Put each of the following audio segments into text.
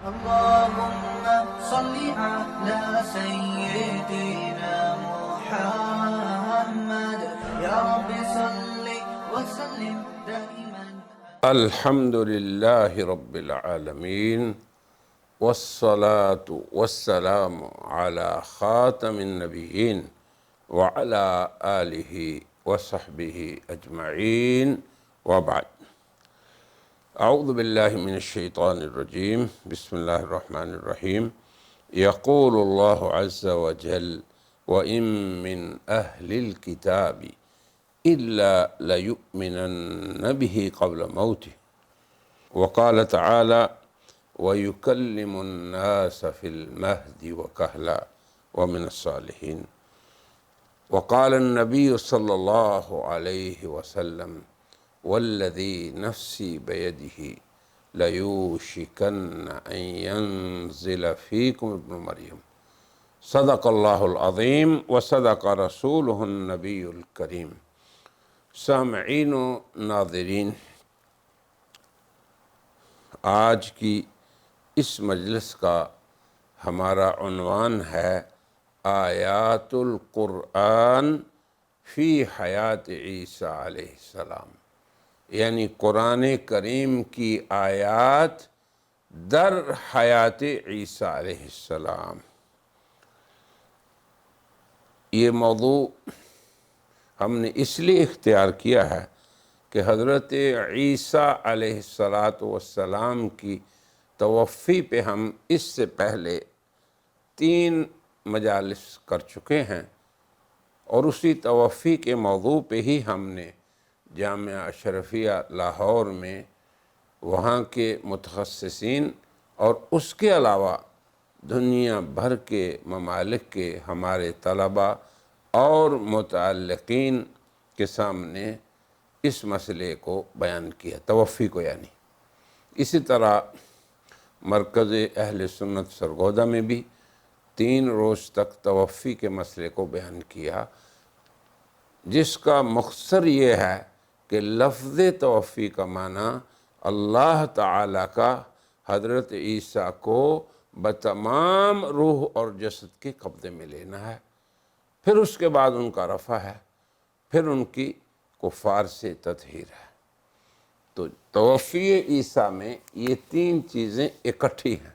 اللهم صل على سيدنا محمد يا رب صل وسلم دائما. الحمد لله رب العالمين والصلاة والسلام على خاتم النبيين وعلى آله وصحبه أجمعين وبعد. أعوذ بالله من الشيطان الرجيم. بسم الله الرحمن الرحيم. يقول الله عز وجل: وإن من أهل الكتاب إلا ليؤمنن به قبل موته. وقال تعالى: ويكلم الناس في المهد وكهلا ومن الصالحين. وقال النبي صلى الله عليه وسلم: والذي نفسي بيده ليوشكن أن ينزل فيكم ابن مريم. صدق الله العظيم وصدق رسوله النبي الكريم. سامعین و ناظرین، آج کی اس مجلس کا ہمارا عنوان ہے آیات القرآن فی حیات عیسیٰ علیہ السلام، یعنی قرآن کریم کی آیات در حیات عیسیٰ علیہ السلام۔ یہ موضوع ہم نے اس لیے اختیار کیا ہے کہ حضرت عیسیٰ علیہ السلام کی توفی پہ ہم اس سے پہلے 3 مجالس کر چکے ہیں، اور اسی توفی کے موضوع پہ ہی ہم نے جامعہ اشرفیہ لاہور میں وہاں کے متخصصین اور اس کے علاوہ دنیا بھر کے ممالک کے ہمارے طلباء اور متعلقین کے سامنے اس مسئلے کو بیان کیا، توفی کو یعنی۔ اسی طرح مرکز اہل سنت سرگودا میں بھی 3 روز تک توفی کے مسئلے کو بیان کیا، جس کا مختصر یہ ہے کہ لفظ توفی کا معنی اللہ تعالیٰ کا حضرت عیسیٰ کو بتمام روح اور جسد کے قبضے میں لینا ہے، پھر اس کے بعد ان کا رفع ہے، پھر ان کی کفار سے تطہیر ہے۔ تو توفی عیسیٰ میں یہ 3 چیزیں اکٹھی ہیں۔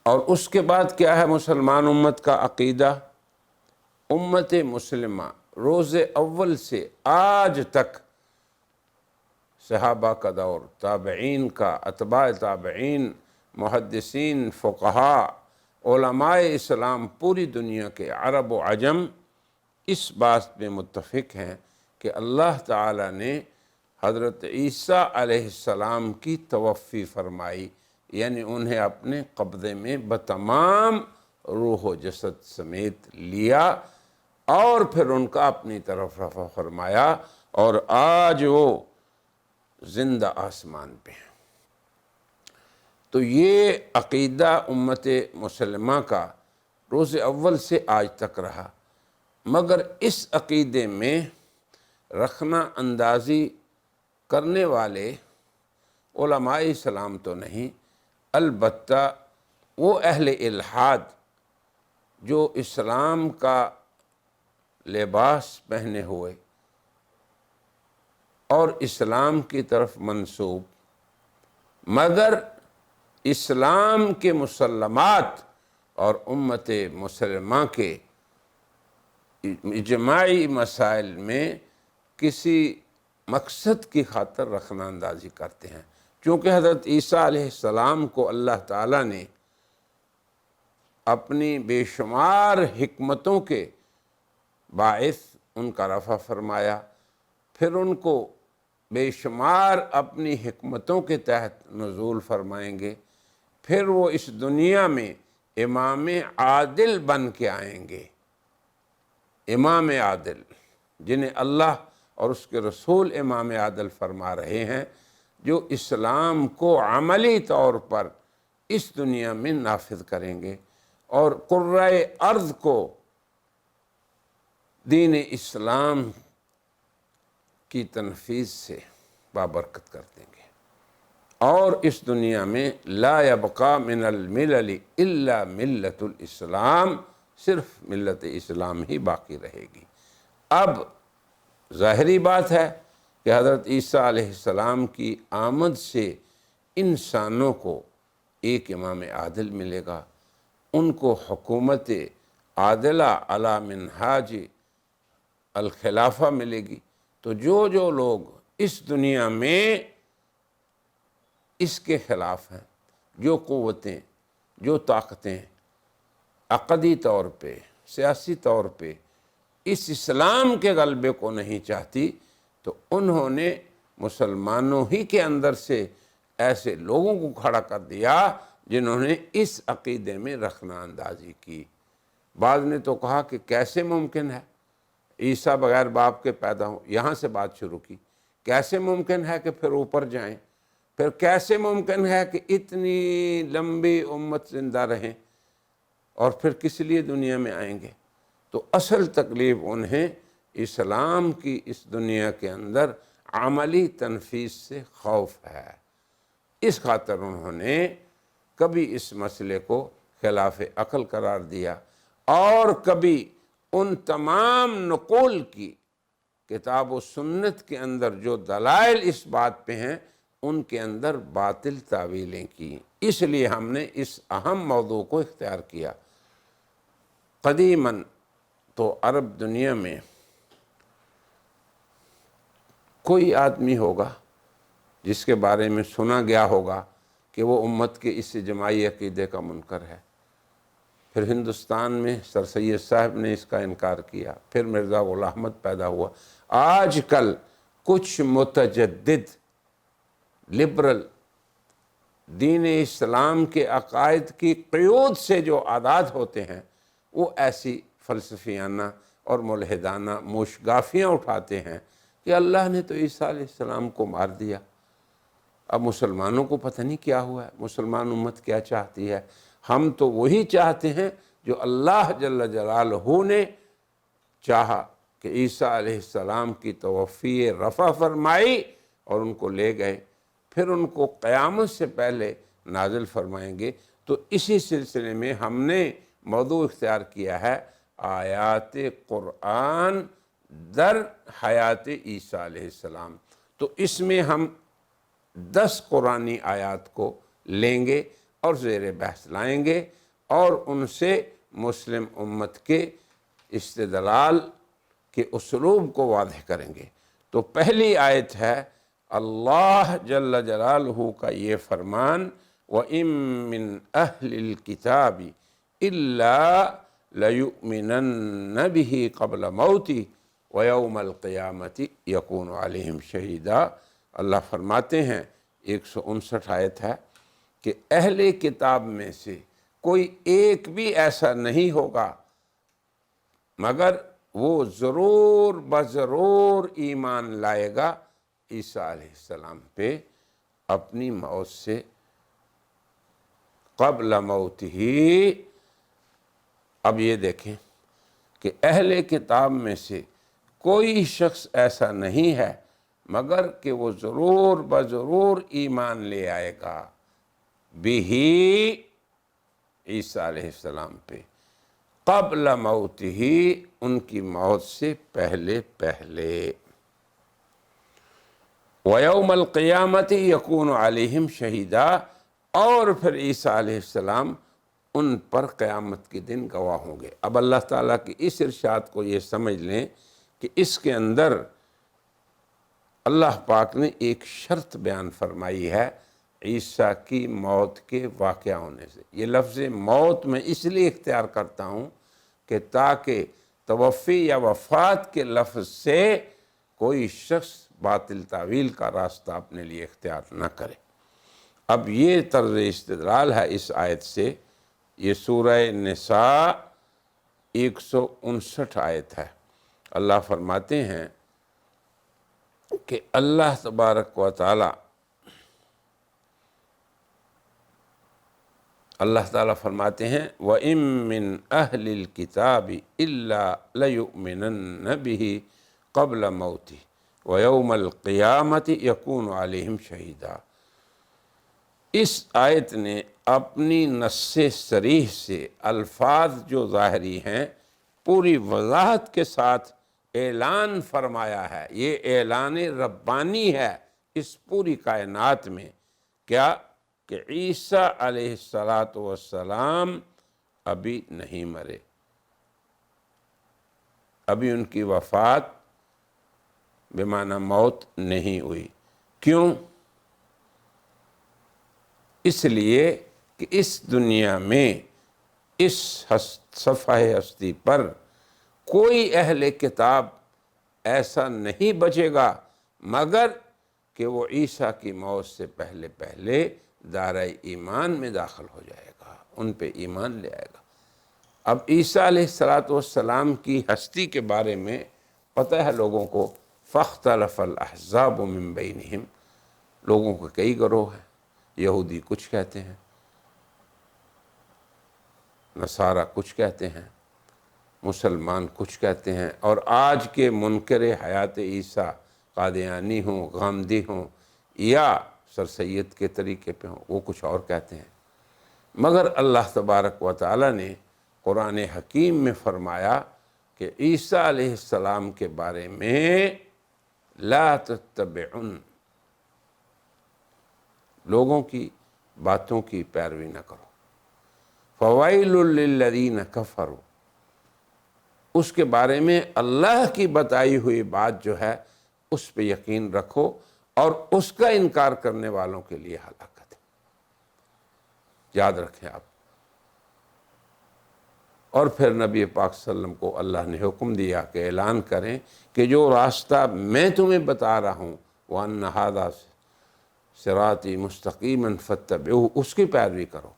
اور اس کے بعد کیا ہے مسلمان امت کا عقیدہ؟ امت مسلمہ روز اول سے آج تک، صحابہ کا دور، تابعین کا، اتباع تابعین، محدثین، فقہاء، علماء اسلام، پوری دنیا کے عرب و عجم اس بات پہ متفق ہیں کہ اللہ تعالیٰ نے حضرت عیسیٰ علیہ السلام کی توفی فرمائی، یعنی انہیں اپنے قبضے میں بتمام روح و جسد سمیت لیا، اور پھر ان کا اپنی طرف رفع فرمایا، اور آج وہ زندہ آسمان پہ ہیں۔ تو یہ عقیدہ امت مسلمہ کا روز اول سے آج تک رہا، مگر اس عقیدے میں رخنہ اندازی کرنے والے علماء اسلام تو نہیں، البتہ وہ اہل الحاد جو اسلام کا لباس پہنے ہوئے اور اسلام کی طرف منسوب، مگر اسلام کے مسلمات اور امت مسلمہ کے اجماعی مسائل میں کسی مقصد کی خاطر رخنہ اندازی کرتے ہیں، چونکہ حضرت عیسیٰ علیہ السلام کو اللہ تعالیٰ نے اپنی بے شمار حکمتوں کے باعث ان کا رفع فرمایا، پھر ان کو بے شمار اپنی حکمتوں کے تحت نزول فرمائیں گے، پھر وہ اس دنیا میں امام عادل بن کے آئیں گے، امام عادل جنہیں اللہ اور اس کے رسول امام عادل فرما رہے ہیں، جو اسلام کو عملی طور پر اس دنیا میں نافذ کریں گے اور قرۂ ارض کو دین اسلام کی تنفیذ سے بابرکت کر دیں گے۔ اور اس دنیا میں لا یبقا من الملل الا ملت الاسلام، صرف ملت اسلام ہی باقی رہے گی۔ اب ظاہری بات ہے کہ حضرت عیسیٰ علیہ السلام کی آمد سے انسانوں کو ایک امام عادل ملے گا، ان کو حکومت عادلہ علی منہاج الخلافہ ملے گی۔ تو جو لوگ اس دنیا میں اس کے خلاف ہیں، جو قوتیں، جو طاقتیں عقدی طور پہ، سیاسی طور پہ اس اسلام کے غلبے کو نہیں چاہتی، تو انہوں نے مسلمانوں ہی کے اندر سے ایسے لوگوں کو کھڑا کر دیا جنہوں نے اس عقیدے میں رخنہ اندازی کی۔ بعض نے تو کہا کہ کیسے ممکن ہے عیسیٰ بغیر باپ کے پیدا ہوں، یہاں سے بات شروع کی۔ کیسے ممکن ہے کہ پھر اوپر جائیں؟ پھر کیسے ممکن ہے کہ اتنی لمبی امت زندہ رہیں اور پھر کس لیے دنیا میں آئیں گے؟ تو اصل تکلیف انہیں اسلام کی اس دنیا کے اندر عملی تنفیذ سے خوف ہے۔ اس خاطر انہوں نے کبھی اس مسئلے کو خلاف عقل قرار دیا، اور کبھی ان تمام نقول کی کتاب و سنت کے اندر جو دلائل اس بات پہ ہیں ان کے اندر باطل تعویلیں کی۔ اس لیے ہم نے اس اہم موضوع کو اختیار کیا۔ قدیماً تو عرب دنیا میں کوئی آدمی ہوگا جس کے بارے میں سنا گیا ہوگا کہ وہ امت کے اس جماعی عقیدے کا منکر ہے۔ پھر ہندوستان میں سر سید صاحب نے اس کا انکار کیا، پھر مرزا غلام احمد پیدا ہوا۔ آج کل کچھ متجدد لبرل دین اسلام کے عقائد کی قیود سے جو عادات ہوتے ہیں، وہ ایسی فلسفیانہ اور ملحدانہ موشگافیاں اٹھاتے ہیں کہ اللہ نے تو عیسیٰ علیہ السلام کو مار دیا، اب مسلمانوں کو پتہ نہیں کیا ہوا ہے، مسلمان امت کیا چاہتی ہے۔ ہم تو وہی چاہتے ہیں جو اللہ جل جلالہ نے چاہا کہ عیسیٰ علیہ السلام کی توفی رفع فرمائی اور ان کو لے گئے، پھر ان کو قیامت سے پہلے نازل فرمائیں گے۔ تو اسی سلسلے میں ہم نے موضوع اختیار کیا ہے آیات قرآن در حیات عیسیٰ علیہ السلام۔ تو اس میں ہم 10 قرآنی آیات کو لیں گے اور زیر بحث لائیں گے اور ان سے مسلم امت کے استدلال کے اسلوب کو واضح کریں گے۔ تو پہلی آیت ہے اللہ جل جلالہ کا یہ فرمان وَإِن مِّنْ أَهْلِ الْكِتَابِ إِلَّا لَيُؤْمِنَنَّ بِهِ قَبْلَ مَوْتِهِ وَيَوْمَ الْقِيَامَةِ يَكُونُ عَلَيْهِمْ شَهِيدًا۔ اللہ فرماتے ہیں 159 آیت ہے کہ اہل کتاب میں سے کوئی ایک بھی ایسا نہیں ہوگا مگر وہ ضرور بضرور ایمان لائے گا عیسیٰ علیہ السلام پہ اپنی موت سے قبل موت ہی۔ اب یہ دیکھیں کہ اہل کتاب میں سے کوئی شخص ایسا نہیں ہے مگر کہ وہ ضرور بضرور ایمان لے آئے گا بھی عیسیٰ علیہ السلام پہ قبل موت ہی، ان کی موت سے پہلے پہلے۔ وَيَوْمَ الْقِيَامَةِ يَكُونُ عَلَيْهِمْ شَهِيدًا، اور پھر عیسیٰ علیہ السلام ان پر قیامت کے دن گواہ ہوں گے۔ اب اللہ تعالیٰ کی اس ارشاد کو یہ سمجھ لیں کہ اس کے اندر اللہ پاک نے ایک شرط بیان فرمائی ہے عیسیٰ کی موت کے واقعہ ہونے سے۔ یہ لفظ موت میں اس لیے اختیار کرتا ہوں کہ تاکہ توفی یا وفات کے لفظ سے کوئی شخص باطل تعویل کا راستہ اپنے لیے اختیار نہ کرے۔ اب یہ طرز استدلال ہے اس آیت سے۔ یہ سورہ نساء 159 آیت ہے۔ اللہ فرماتے ہیں کہ اللہ تبارک و تعالی فرماتے ہیں وَإِن مِّنْ أَهْلِ الْكِتَابِ إِلَّا لَيُؤْمِنَنَّ بِهِ قَبْلَ مَوْتِهِ وَيَوْمَ الْقِيَامَةِ يَكُونُ عَلَيْهِمْ شَهِيدًا۔ اس آیت نے اپنی نص صریح سے الفاظ جو ظاہری ہیں پوری وضاحت کے ساتھ اعلان فرمایا ہے۔ یہ اعلان ربانی ہے اس پوری کائنات میں، کیا کہ عیسیٰ علیہ السلام ابھی نہیں مرے، ابھی ان کی وفات بمعنی موت نہیں ہوئی۔ کیوں؟ اس لیے کہ اس دنیا میں اس صفحہ ہستی پر کوئی اہل کتاب ایسا نہیں بچے گا مگر کہ وہ عیسیٰ کی موت سے پہلے پہلے دارِ ایمان میں داخل ہو جائے گا، ان پہ ایمان لے آئے گا۔ اب عیسیٰ علیہ السلام کی ہستی کے بارے میں پتہ ہے لوگوں کو، فاختلف الاحزاب من بینہم، لوگوں کے کئی گروہ ہیں، یہودی کچھ کہتے ہیں، نصارہ کچھ کہتے ہیں، مسلمان کچھ کہتے ہیں، اور آج کے منکر حیات عیسیٰ قادیانی ہوں، غامدی ہوں یا سر سید کے طریقے پہ ہوں، وہ کچھ اور کہتے ہیں۔ مگر اللہ تبارک و تعالی نے قرآن حکیم میں فرمایا کہ عیسیٰ علیہ السلام کے بارے میں لا تتبعن، لوگوں کی باتوں کی پیروی نہ کرو، فویل للذین کفروا، اس کے بارے میں اللہ کی بتائی ہوئی بات جو ہے اس پہ یقین رکھو، اور اس کا انکار کرنے والوں کے لیے ہلاکت ہے۔ یاد رکھیں آپ۔ اور پھر نبی پاک صلی اللہ علیہ وسلم کو اللہ نے حکم دیا کہ اعلان کریں کہ جو راستہ میں تمہیں بتا رہا ہوں وَأَنَّ هَذَا صِرَاطِي مُسْتَقِيمًا فَاتَّبِعُوهُ، اس کی پیروی کرو،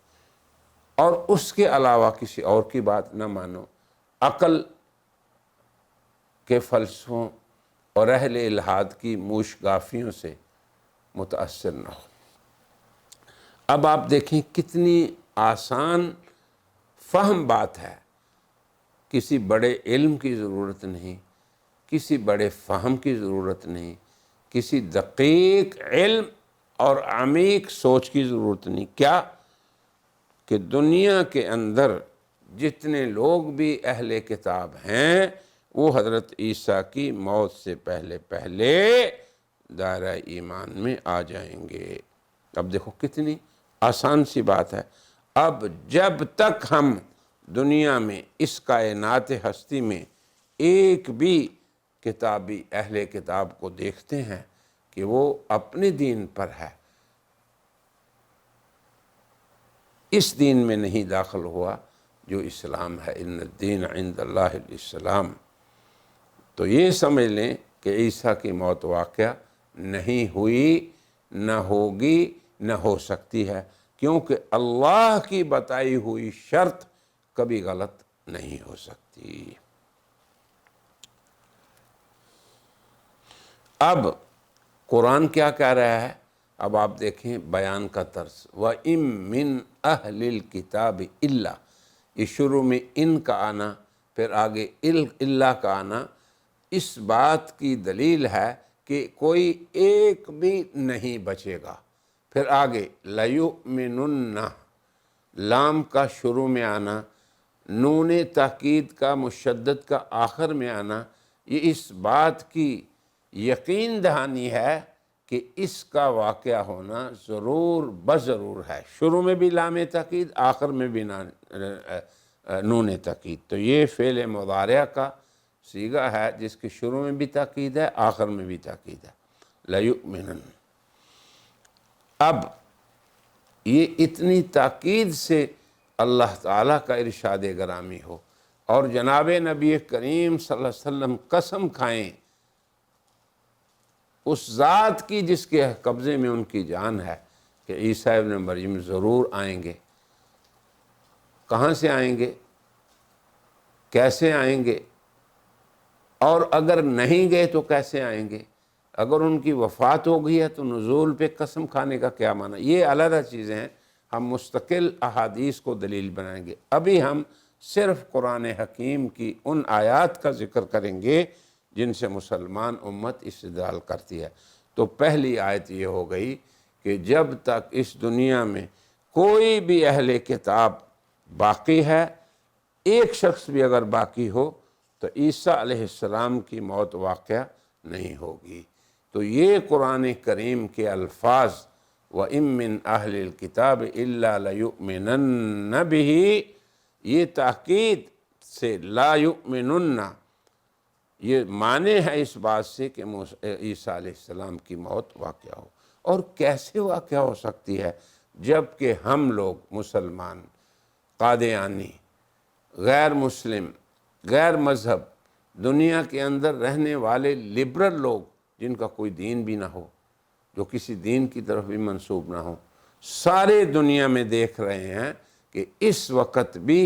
اور اس کے علاوہ کسی اور کی بات نہ مانو، عقل کے فلسفوں اور اہل الحاد کی موشگافیوں سے متاثر نہ ہو۔ اب آپ دیکھیں کتنی آسان فہم بات ہے، کسی بڑے علم کی ضرورت نہیں، کسی بڑے فہم کی ضرورت نہیں، کسی دقیق علم اور عمیق سوچ کی ضرورت نہیں۔ کیا کہ دنیا کے اندر جتنے لوگ بھی اہل کتاب ہیں وہ حضرت عیسیٰ کی موت سے پہلے پہلے دائرہ ایمان میں آ جائیں گے۔ اب دیکھو کتنی آسان سی بات ہے۔ اب جب تک ہم دنیا میں اس کائنات ہستی میں ایک بھی کتابی اہل کتاب کو دیکھتے ہیں کہ وہ اپنے دین پر ہے، اس دین میں نہیں داخل ہوا جو اسلام ہے، ان الدین عند اللہ الاسلام، تو یہ سمجھ لیں کہ عیسیٰ کی موت واقعہ نہیں ہوئی، نہ ہوگی، نہ ہو سکتی ہے، کیونکہ اللہ کی بتائی ہوئی شرط کبھی غلط نہیں ہو سکتی۔ اب قرآن کیا کہہ رہا ہے؟ اب آپ دیکھیں بیان کا طرز، وَإِن مِّنْ أَهْلِ الْكِتَابِ إِلَّا، یہ شروع میں ان کا آنا پھر آگے اللہ کا آنا اس بات کی دلیل ہے کہ کوئی ایک بھی نہیں بچے گا۔ پھر آگے لَيُؤْمِنُنَّ، لام کا شروع میں آنا، نون تاکید کا مشدد کا آخر میں آنا، یہ اس بات کی یقین دہانی ہے کہ اس کا واقعہ ہونا ضرور بضرور ہے۔ شروع میں بھی لام تاکید، آخر میں بھی نون تاکید، تو یہ فعل مضارع کا صیغہ ہے جس کے شروع میں بھی تاکید ہے، آخر میں بھی تاکید ہے، لَيُؤْمِنُنَّ۔ اب یہ اتنی تاکید سے اللہ تعالیٰ کا ارشاد گرامی ہو اور جناب نبی کریم صلی اللہ علیہ وسلم قسم کھائیں اس ذات کی جس کے قبضے میں ان کی جان ہے کہ عیسیٰ ابن مریم ضرور آئیں گے۔ کہاں سے آئیں گے؟ کیسے آئیں گے؟ اور اگر نہیں گئے تو کیسے آئیں گے؟ اگر ان کی وفات ہو گئی ہے تو نزول پہ قسم کھانے کا کیا معنی؟ یہ علیحدہ چیزیں ہیں، ہم مستقل احادیث کو دلیل بنائیں گے۔ ابھی ہم صرف قرآن حکیم کی ان آیات کا ذکر کریں گے جن سے مسلمان امت استدلال کرتی ہے۔ تو پہلی آیت یہ ہو گئی کہ جب تک اس دنیا میں کوئی بھی اہل کتاب باقی ہے، ایک شخص بھی اگر باقی ہو تو عیسیٰ علیہ السلام کی موت واقعہ نہیں ہوگی۔ تو یہ قرآن کریم کے الفاظ وَإِن مِّنْ أَهْلِ الْكِتَابِ إِلَّا لَيُؤْمِنَنَّ بِهِ، یہ تاکید سے لا یؤمنن، یہ معنی ہے اس بات سے کہ عیسیٰ علیہ السلام کی موت واقعہ ہو۔ اور کیسے واقعہ ہو سکتی ہے جب کہ ہم لوگ مسلمان، قادیانی، غیر مسلم، غیر مذہب، دنیا کے اندر رہنے والے لبرل لوگ جن کا کوئی دین بھی نہ ہو، جو کسی دین کی طرف بھی منسوب نہ ہو، سارے دنیا میں دیکھ رہے ہیں کہ اس وقت بھی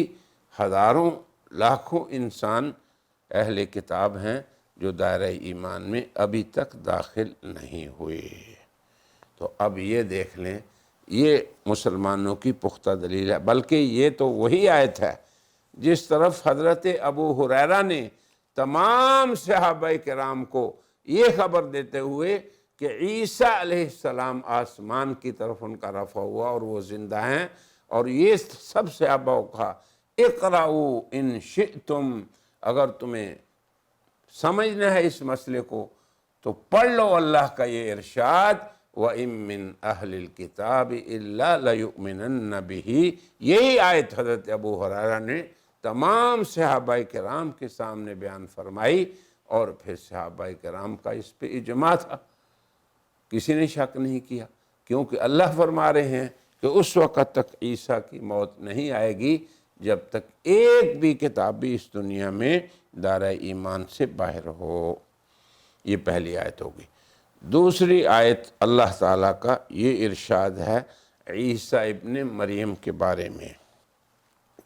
ہزاروں لاکھوں انسان اہل کتاب ہیں جو دائرہ ایمان میں ابھی تک داخل نہیں ہوئے۔ تو اب یہ دیکھ لیں، یہ مسلمانوں کی پختہ دلیل ہے، بلکہ یہ تو وہی آیت ہے جس طرف حضرت ابو ہریرہ نے تمام صحابہ کرام کو یہ خبر دیتے ہوئے کہ عیسیٰ علیہ السلام آسمان کی طرف ان کا رفع ہوا اور وہ زندہ ہیں، اور یہ سب صحابہ کو کہا اقرأوا ان شئتم، اگر تمہیں سمجھنا ہے اس مسئلے کو تو پڑھ لو اللہ کا یہ ارشاد وَإِن مِّنْ أَهْلِ الْكِتَابِ إِلَّا لَيُؤْمِنَنَّ بِهِ، یہی آیت حضرت ابو ہریرہ نے تمام صحابہ کرام کے سامنے بیان فرمائی، اور پھر صحابہ کرام کا اس پہ اجماع تھا، کسی نے شک نہیں کیا، کیونکہ اللہ فرما رہے ہیں کہ اس وقت تک عیسیٰ کی موت نہیں آئے گی جب تک ایک بھی کتاب بھی اس دنیا میں دائرہ ایمان سے باہر ہو۔ یہ پہلی آیت ہوگی۔ دوسری آیت اللہ تعالیٰ کا یہ ارشاد ہے عیسیٰ ابن مریم کے بارے میں۔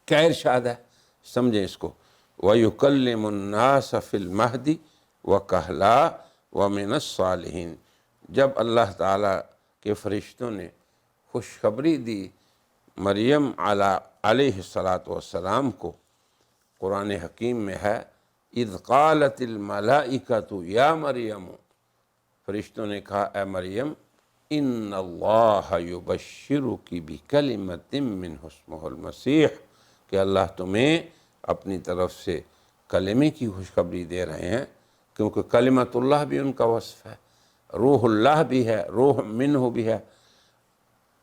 کیا ارشاد ہے؟ سمجھیں اس کو۔ وَيُكَلِّمُ النَّاسَ فِي الْمَهْدِ وَكَهْلًا وَمِنَ الصَّالِحِينَ، جب اللہ تعالیٰ کے فرشتوں نے خوشخبری دی مریم علیہ السلام کو، قرآن حکیم میں ہے اِذْ قَالَتِ الْمَلَائِكَةُ يَا مَرْيَمُ، فرشتوں نے کہا اے مریم اِنَّ اللَّهَ يُبَشِّرُكِ بِكَلِمَةٍ مِّنْهُ اسْمُهُ الْمَسِيحُ، کہ اللہ تمہیں اپنی طرف سے کلمے کی خوشخبری دے رہے ہیں، کیونکہ کلمت اللہ بھی ان کا وصف ہے، روح اللہ بھی ہے، روح منہ بھی ہے،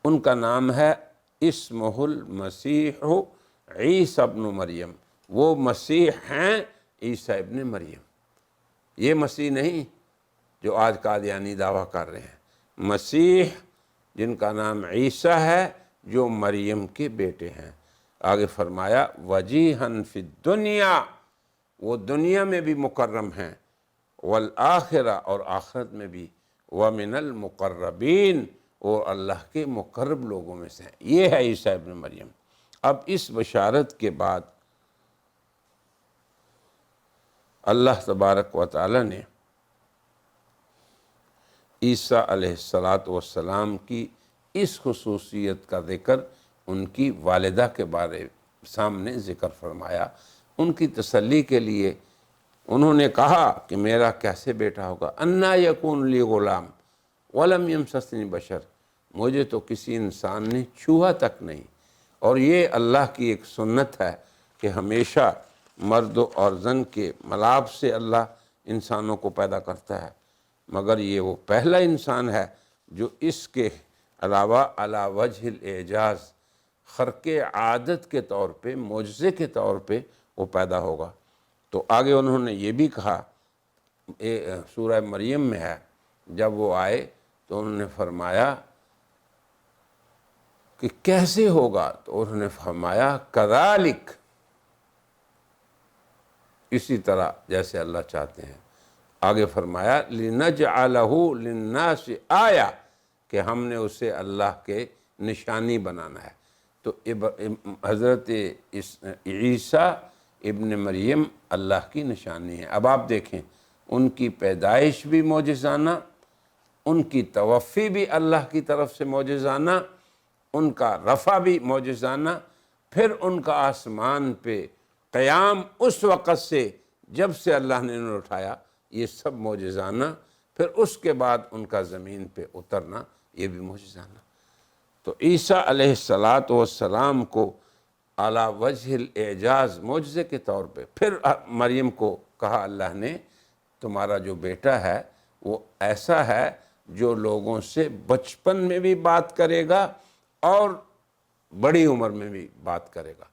ان کا نام ہے اسمہ المسیح عیسیٰ ابن مریم، وہ مسیح ہیں عیسیٰ ابن مریم، یہ مسیح نہیں جو آج قادیانی دعویٰ کر رہے ہیں، مسیح جن کا نام عیسیٰ ہے جو مریم کے بیٹے ہیں۔ آگے فرمایا وجیحاً فی الدنیا، وہ دنیا میں بھی مکرم ہیں، والآخرہ، اور آخرت میں بھی، ومن المقربین، اور اللہ کے مقرب لوگوں میں سے ہیں۔ یہ ہے عیسیٰ ابن مریم۔ اب اس بشارت کے بعد اللہ تبارک و تعالی نے عیسیٰ علیہ السلام کی اس خصوصیت کا ذکر ان کی والدہ کے بارے سامنے ذکر فرمایا۔ ان کی تسلی کے لیے انہوں نے کہا کہ میرا کیسے بیٹا ہوگا، انا یکون لی غلام ولم یمسسنی بشر، مجھے تو کسی انسان نے چھوا تک نہیں۔ اور یہ اللہ کی ایک سنت ہے کہ ہمیشہ مرد اور زن کے ملاپ سے اللہ انسانوں کو پیدا کرتا ہے، مگر یہ وہ پہلا انسان ہے جو اس کے علاوہ علی وجہ الاعجاز، خرق عادت کے طور پہ، معجزے کے طور پہ وہ پیدا ہوگا۔ تو آگے انہوں نے یہ بھی کہا، سورہ مریم میں ہے، جب وہ آئے تو انہوں نے فرمایا کہ کیسے ہوگا، تو انہوں نے فرمایا کذالک، اسی طرح جیسے اللہ چاہتے ہیں۔ آگے فرمایا لنجعلہ للناس آیا، کہ ہم نے اسے اللہ کے نشانی بنانا ہے۔ تو حضرت عیسیٰ ابن مریم اللہ کی نشانی ہے۔ اب آپ دیکھیں، ان کی پیدائش بھی معجزانہ، ان کی توفی بھی اللہ کی طرف سے معجزانہ، ان کا رفع بھی معجزانہ، پھر ان کا آسمان پہ قیام اس وقت سے جب سے اللہ نے انہیں اٹھایا، یہ سب معجزانہ، پھر اس کے بعد ان کا زمین پہ اترنا، یہ بھی معجزہ نا۔ تو عیسیٰ علیہ السلام کو علی وجہ الاعجاز معجزے کے طور پہ، پھر مریم کو کہا اللہ نے تمہارا جو بیٹا ہے وہ ایسا ہے جو لوگوں سے بچپن میں بھی بات کرے گا اور بڑی عمر میں بھی بات کرے گا۔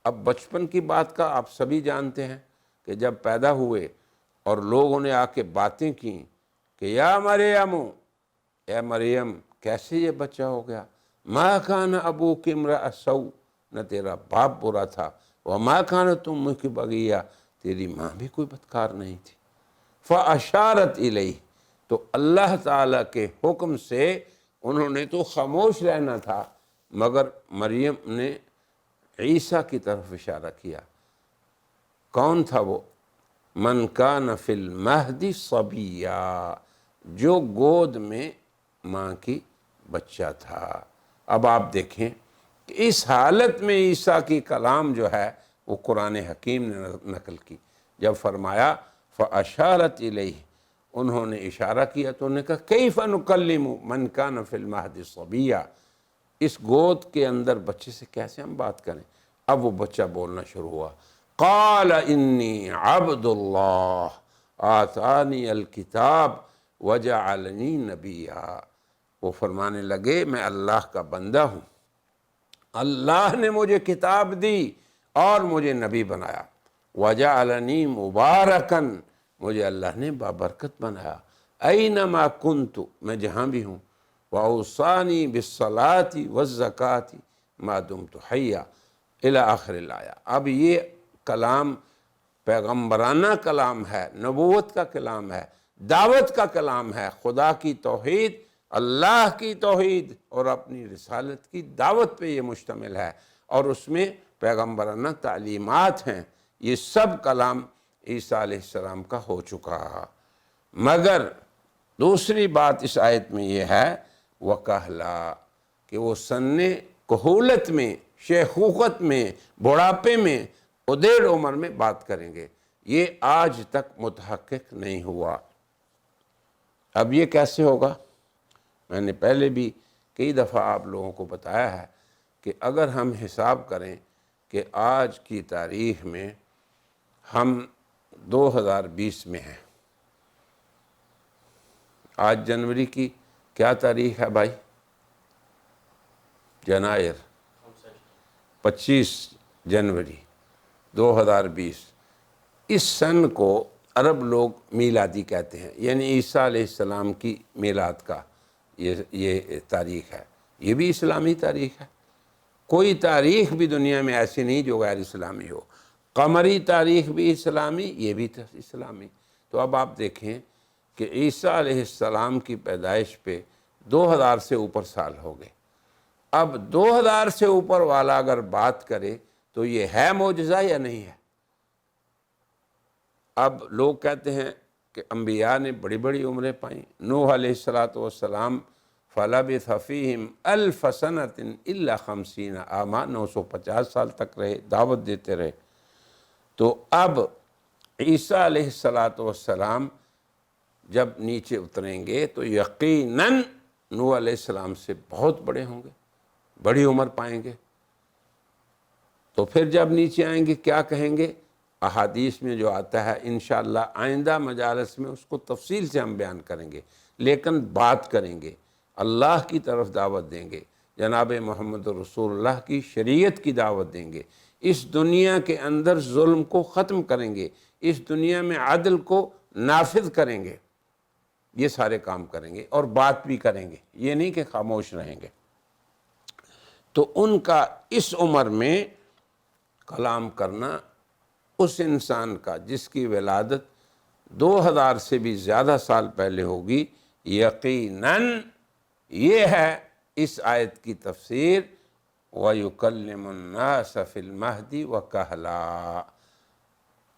اب بچپن کی بات کا آپ سبھی جانتے ہیں کہ جب پیدا ہوئے اور لوگوں نے آ کے باتیں کیں کہ یا مریم، اے مریم کیسے یہ بچہ ہو گیا، ما کان ابوک امرأ سوء، نہ تیرا باپ برا تھا، وما کانت امک بغیہ، تیری ماں بھی کوئی بدکار نہیں تھی۔ فاشارت الیہ، تو اللہ تعالیٰ کے حکم سے انہوں نے تو خاموش رہنا تھا، مگر مریم نے عیسیٰ کی طرف اشارہ کیا۔ کون تھا وہ؟ من کان فی المہد صبیا، جو گود میں ماں کی بچہ تھا۔ اب آپ دیکھیں کہ اس حالت میں عیسیٰ کی کلام جو ہے وہ قرآن حکیم نے نقل کی۔ جب فرمایا فاشارت الیہ، انہوں نے اشارہ کیا تو انہوں نے کہا کیف نکلم من کان فی المہد صبیا، اس گود کے اندر بچے سے کیسے ہم بات کریں؟ اب وہ بچہ بولنا شروع ہوا، قال انی عبد اللہ آتانی الکتاب وجعلنی نبیا، وہ فرمانے لگے میں اللہ کا بندہ ہوں، اللہ نے مجھے کتاب دی اور مجھے نبی بنایا، وجعلنی مبارکن، مجھے اللہ نے بابرکت بنایا، اینما کنت، میں جہاں بھی ہوں، وَأَوْصَانِي بِالصَّلَاةِ وَالزَّكَاةِ مَا دُمْتُ حَيًّا الی آخر الآیہ۔ اب یہ کلام پیغمبرانہ کلام ہے، نبوت کا کلام ہے، دعوت کا کلام ہے، خدا کی توحید، اللہ کی توحید اور اپنی رسالت کی دعوت پہ یہ مشتمل ہے، اور اس میں پیغمبرانہ تعلیمات ہیں۔ یہ سب کلام عیسیٰ علیہ السلام کا ہو چکا، مگر دوسری بات اس آیت میں یہ ہے وَكَهْلًا، کہ وہ سن کہولت میں، شیخوخت میں، بڑھاپے میں، ادیر عمر میں بات کریں گے، یہ آج تک متحقق نہیں ہوا۔ اب یہ کیسے ہوگا؟ میں نے پہلے بھی کئی دفعہ آپ لوگوں کو بتایا ہے کہ اگر ہم حساب کریں کہ آج کی تاریخ میں ہم 2020 میں ہیں، آج جنوری کی کیا تاریخ ہے بھائی؟ جنائر 25 جنوری 2020۔ اس سن کو عرب لوگ میلادی کہتے ہیں، یعنی عیسیٰ علیہ السلام کی میلاد کا یہ تاریخ ہے، یہ بھی اسلامی تاریخ ہے۔ کوئی تاریخ بھی دنیا میں ایسی نہیں جو غیر اسلامی ہو، قمری تاریخ بھی اسلامی، یہ بھی اسلامی۔ تو اب آپ دیکھیں کہ عیسیٰ علیہ السلام کی پیدائش پہ 2000 سے اوپر سال ہو گئے۔ اب 2000 سے اوپر والا اگر بات کرے تو یہ ہے معجزہ یا نہیں ہے؟ اب لوگ کہتے ہیں کہ انبیاء نے بڑی بڑی عمریں پائیں، نوح علیہ السلام فَلَبِثَ فِيهِمْ أَلْفَ سَنَةٍ إِلَّا 50 عاما، 950 سال تک رہے، دعوت دیتے رہے۔ تو اب عیسیٰ علیہ السلام جب نیچے اتریں گے تو یقیناً نوح علیہ السلام سے بہت بڑے ہوں گے، بڑی عمر پائیں گے۔ تو پھر جب نیچے آئیں گے کیا کہیں گے؟ احادیث میں جو آتا ہے انشاءاللہ آئندہ مجالس میں اس کو تفصیل سے ہم بیان کریں گے، لیکن بات کریں گے، اللہ کی طرف دعوت دیں گے، جناب محمد رسول اللہ کی شریعت کی دعوت دیں گے، اس دنیا کے اندر ظلم کو ختم کریں گے، اس دنیا میں عدل کو نافذ کریں گے، یہ سارے کام کریں گے اور بات بھی کریں گے، یہ نہیں کہ خاموش رہیں گے۔ تو ان کا اس عمر میں کلام کرنا اس انسان کا جس کی ولادت 2000 سے بھی زیادہ سال پہلے ہوگی، یقیناً یہ ہے اس آیت کی تفسیر وَيُكَلِّمُ النَّاسَ فِي الْمَهْدِ وَكَهْلًا،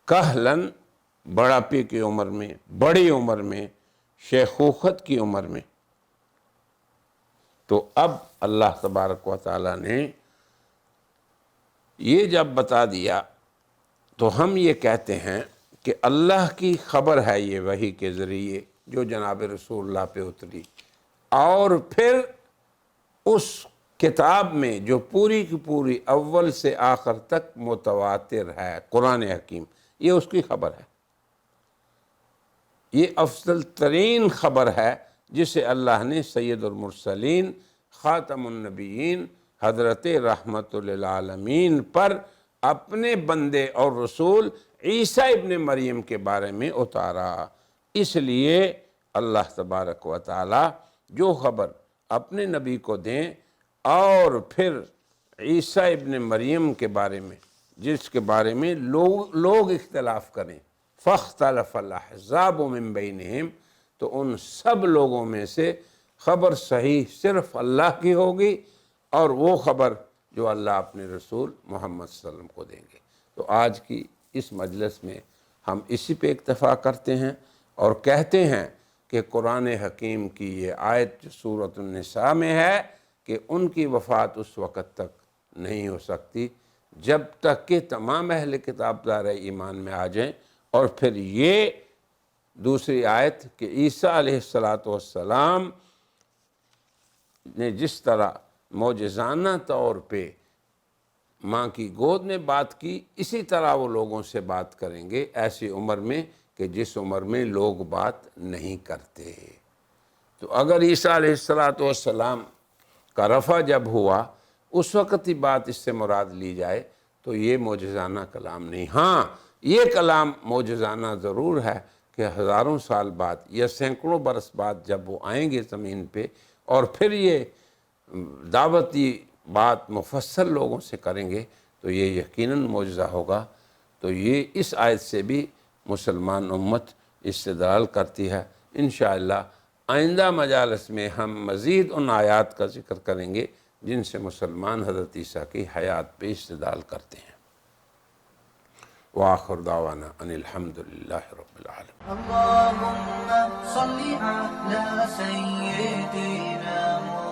کہلن بڑھاپے کی عمر میں، بڑی عمر میں، شیخوخت کی عمر میں۔ تو اب اللہ تبارک و تعالیٰ نے یہ جب بتا دیا تو ہم یہ کہتے ہیں کہ اللہ کی خبر ہے یہ وحی کے ذریعے جو جناب رسول اللہ پہ اتری، اور پھر اس کتاب میں جو پوری کی پوری اول سے آخر تک متواتر ہے، قرآن حکیم، یہ اس کی خبر ہے، یہ افضل ترین خبر ہے جسے اللہ نے سید المرسلین خاتم النبیین حضرت رحمت للعالمین پر اپنے بندے اور رسول عیسیٰ ابن مریم کے بارے میں اتارا۔ اس لیے اللہ تبارک و تعالی جو خبر اپنے نبی کو دیں اور پھر عیسیٰ ابن مریم کے بارے میں جس کے بارے میں لوگ اختلاف کریں، فاختلف الاحزاب من بینہم، تو ان سب لوگوں میں سے خبر صحیح صرف اللہ کی ہوگی اور وہ خبر جو اللہ اپنے رسول محمد صلی اللہ علیہ وسلم کو دیں گے۔ تو آج کی اس مجلس میں ہم اسی پہ اکتفا کرتے ہیں اور کہتے ہیں کہ قرآن حکیم کی یہ آیت جو سورۃ النساء میں ہے کہ ان کی وفات اس وقت تک نہیں ہو سکتی جب تک کہ تمام اہل کتاب دار ایمان میں آ جائیں، اور پھر یہ دوسری آیت کہ عیسیٰ علیہ السلام نے جس طرح معجزانہ طور پہ ماں کی گود میں بات کی، اسی طرح وہ لوگوں سے بات کریں گے ایسی عمر میں کہ جس عمر میں لوگ بات نہیں کرتے۔ تو اگر عیسیٰ علیہ السلام کا رفع جب ہوا اس وقت ہی بات اس سے مراد لی جائے تو یہ معجزانہ کلام نہیں۔ ہاں یہ کلام معجزانہ ضرور ہے کہ ہزاروں سال بعد یا سینکڑوں برس بعد جب وہ آئیں گے زمین پہ اور پھر یہ دعوتی بات مفصل لوگوں سے کریں گے تو یہ یقیناً معجزہ ہوگا۔ تو یہ اس آیت سے بھی مسلمان امت استدلال کرتی ہے۔ انشاءاللہ آئندہ مجالس میں ہم مزید ان آیات کا ذکر کریں گے جن سے مسلمان حضرت عیسیٰ کی حیات پہ استدلال کرتے ہیں۔ وآخر دعوانا ان الحمدللہ رب العالمین۔ اللهم صل على سيدنا